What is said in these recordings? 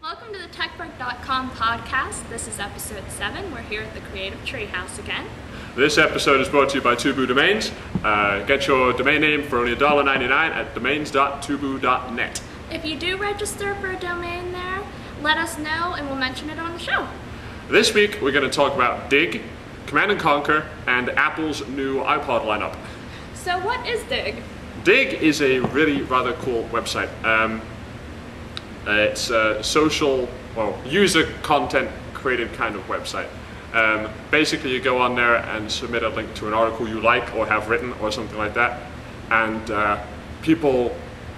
Welcome to the TechBurgh.com podcast. This is episode 7. We're here at the Creative Treehouse again. This episode is brought to you by TwoBoo Domains. Get your domain name for only $1.99 at domains.twoboo.net. If you do register for a domain there, let us know and we'll mention it on the show. This week we're going to talk about Digg, Command & Conquer, and Apple's new iPod lineup. So what is Digg? Digg is a really rather cool website. It's a social, user content created kind of website. Basically you go on there and submit a link to an article you like or have written or something like that, and people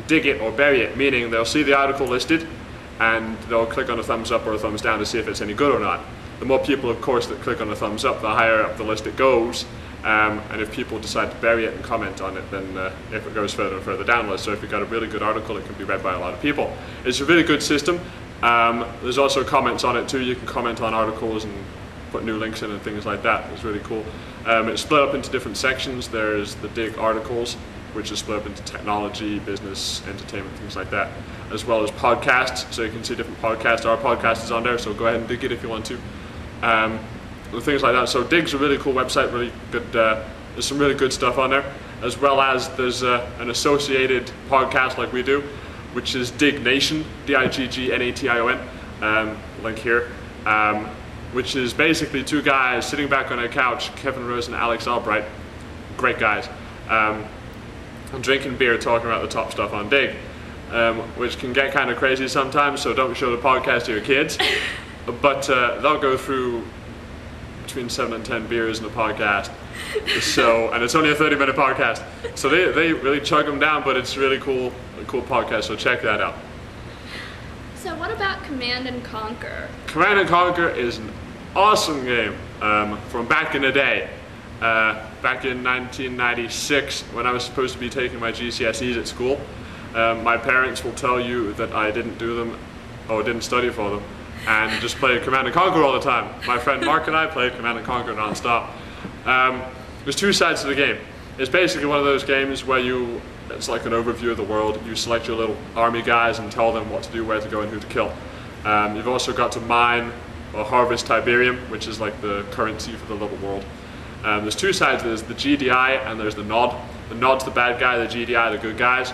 dig it or bury it, meaning they'll see the article listed and they'll click on a thumbs up or a thumbs down to see if it's any good or not. The more people, of course, that click on the thumbs up, the higher up the list it goes. And if people decide to bury it and comment on it, then if it goes further and further down the list. So if you've got a really good article, it can be read by a lot of people. It's a really good system. There's also comments on it too. You can comment on articles and put new links in and things like that. It's really cool. It's split up into different sections. There's the Digg articles, which is split up into technology, business, entertainment, things like that, as well as podcasts. So you can see different podcasts. Our podcast is on there, so go ahead and dig it if you want to. Things like that. So Digg's a really cool website, really good. There's some really good stuff on there, as well as there's an associated podcast like we do, which is Digg Nation, DIGGNATION, link here, which is basically two guys sitting back on a couch, Kevin Rose and Alex Albright, great guys, drinking beer, talking about the top stuff on Digg, which can get kind of crazy sometimes, so don't show the podcast to your kids, but they'll go through between 7 and 10 beers in a podcast. So, and it's only a 30-minute podcast. So they really chug them down, but it's really cool, a cool podcast, so check that out. So what about Command & Conquer? Command & Conquer is an awesome game from back in the day. Back in 1996, when I was supposed to be taking my GCSEs at school. My parents will tell you that I didn't do them, or didn't study for them, and just played Command & Conquer all the time. My friend Mark and I played Command & Conquer non-stop. There's two sides to the game. It's basically one of those games where it's like an overview of the world. You select your little army guys and tell them what to do, where to go, and who to kill. You've also got to mine or harvest Tiberium, which is like the currency for the little world. There's two sides. There's the GDI and there's the Nod. The Nod's the bad guy, the GDI the good guys.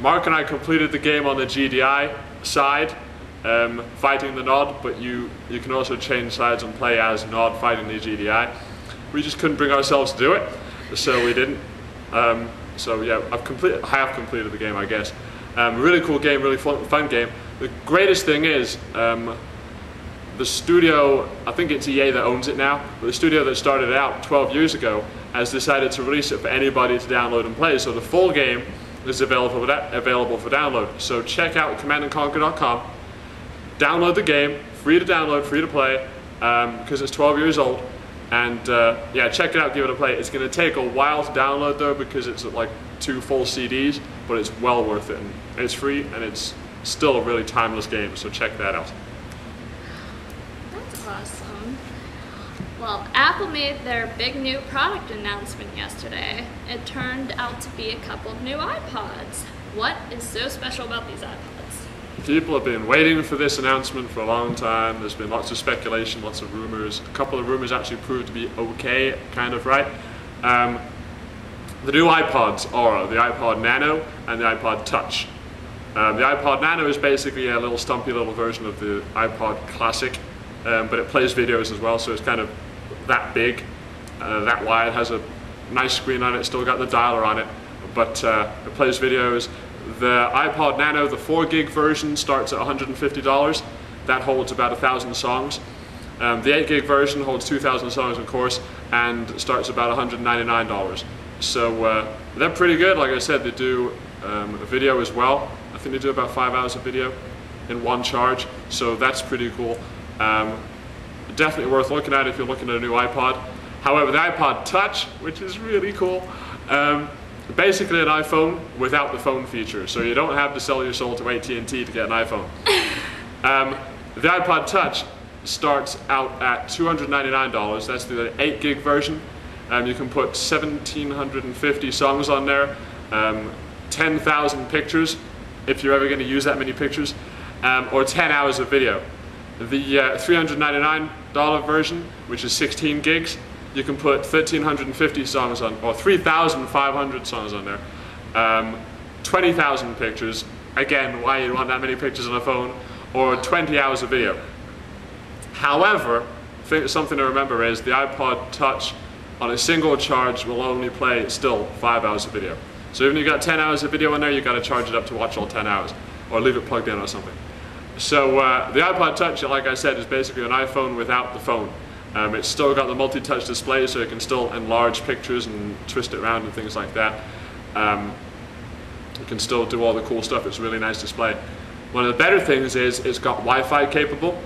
Mark and I completed the game on the GDI side, fighting the Nod, but you can also change sides and play as Nod fighting the GDI. We just couldn't bring ourselves to do it, so we didn't. So yeah, I have completed the game, I guess. Really cool game, really fun game. The greatest thing is, the studio, I think it's EA that owns it now, but the studio that started it out 12 years ago has decided to release it for anybody to download and play. So the full game is available for download. So check out commandandconquer.com. Download the game, free to download, free to play, because it's 12 years old. And yeah, check it out, give it a play. It's going to take a while to download though, because it's like 2 full CDs, but it's well worth it. And it's free, and it's still a really timeless game, so check that out. That's awesome. Well, Apple made their big new product announcement yesterday. It turned out to be a couple of new iPods. What is so special about these iPods? People have been waiting for this announcement for a long time. There's been lots of speculation, lots of rumors. A couple of rumors actually proved to be okay, kind of right. The new iPods are the iPod Nano and the iPod Touch. The iPod Nano is basically a little stumpy little version of the iPod Classic, but it plays videos as well, so it's kind of that big, that wide, has a nice screen on it, still got the dialer on it, but it plays videos. The iPod Nano, the 4 gig version, starts at $150. That holds about 1,000 songs. The 8 gig version holds 2,000 songs, of course, and starts about $199. So they're pretty good. Like I said, they do a video as well. I think they do about 5 hours of video in one charge, so that's pretty cool. Definitely worth looking at if you're looking at a new iPod. However, the iPod Touch, which is really cool, basically an iPhone without the phone feature, so you don't have to sell your soul to AT&T to get an iPhone. The iPod Touch starts out at $299. That's the 8 gig version. You can put 1,750 songs on there, 10,000 pictures, if you're ever going to use that many pictures. or 10 hours of video. The $399 version, which is 16 gigs, you can put 1,350 songs on, or 3,500 songs on there, 20,000 pictures, again, why you want that many pictures on a phone, or 20 hours of video. However, something to remember is the iPod Touch on a single charge will only play still 5 hours of video. So even if you've got 10 hours of video in there, you've got to charge it up to watch all 10 hours, or leave it plugged in or something. So the iPod Touch, like I said, is basically an iPhone without the phone. It's still got the multi-touch display, so you can still enlarge pictures and twist it around and things like that. You can still do all the cool stuff. It's a really nice display. One of the better things is it's got Wi-Fi capable,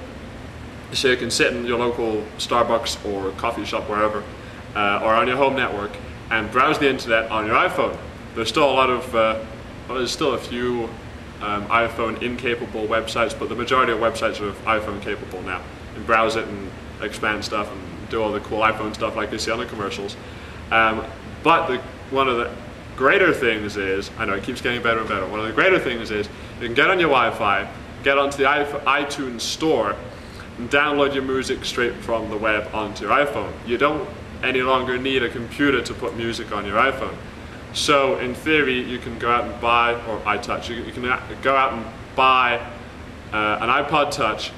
so you can sit in your local Starbucks or coffee shop, wherever, or on your home network, and browse the internet on your iPhone. There's still a lot of, well, there's still a few iPhone incapable websites, but the majority of websites are iPhone capable now. You can browse it and expand stuff and do all the cool iPhone stuff like you see on the commercials. But one of the greater things is, I know it keeps getting better and better, one of the greater things is you can get on your Wi-Fi, get onto the iTunes store, and download your music straight from the web onto your iPhone. You don't any longer need a computer to put music on your iPhone. So in theory, you can go out and buy, or iTouch, you can go out and buy an iPod Touch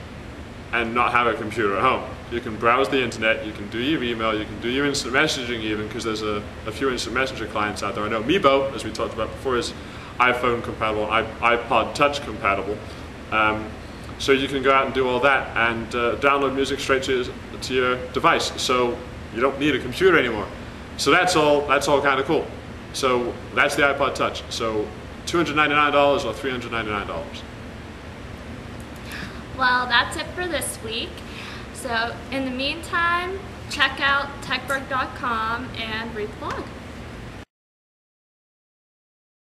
and not have a computer at home. You can browse the internet, you can do your email, you can do your instant messaging even, because there's a few instant messenger clients out there. I know Meebo, as we talked about before, is iPhone compatible, iPod Touch compatible. So you can go out and do all that and download music straight to your device. So you don't need a computer anymore. So that's all kind of cool. So that's the iPod Touch. So $299 or $399. Well, that's it for this week. So in the meantime, check out techburgh.com and read the blog.